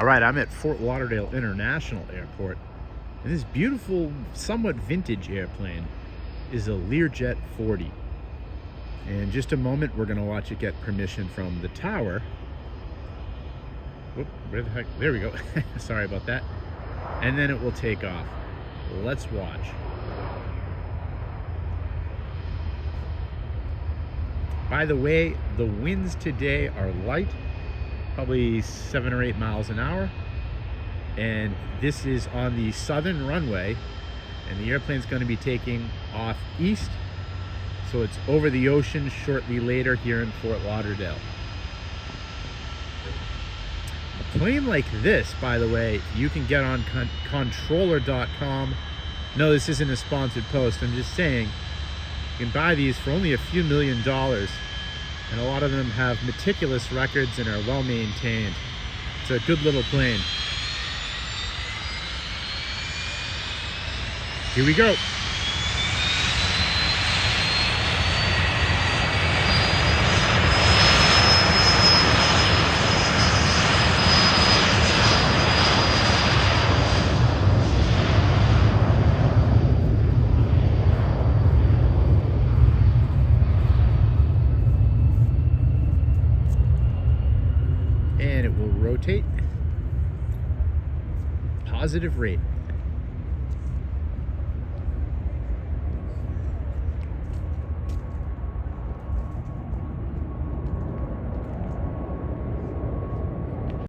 All right, I'm at Fort Lauderdale International Airport, and this beautiful, somewhat vintage airplane is a Learjet 40. In just a moment, we're gonna watch it get permission from the tower. Whoop, where the heck? There we go. Sorry about that. And then it will take off. Let's watch. By the way, the winds today are light, probably 7 or 8 miles an hour. And this is on the southern runway, and the airplane's going to be taking off east. So it's over the ocean shortly later here in Fort Lauderdale. A plane like this, by the way, you can get on controller.com. No, this isn't a sponsored post. I'm just saying you can buy these for only a few $1,000,000, and a lot of them have meticulous records and are well maintained. It's a good little plane. Here we go. And it will rotate. Positive rate.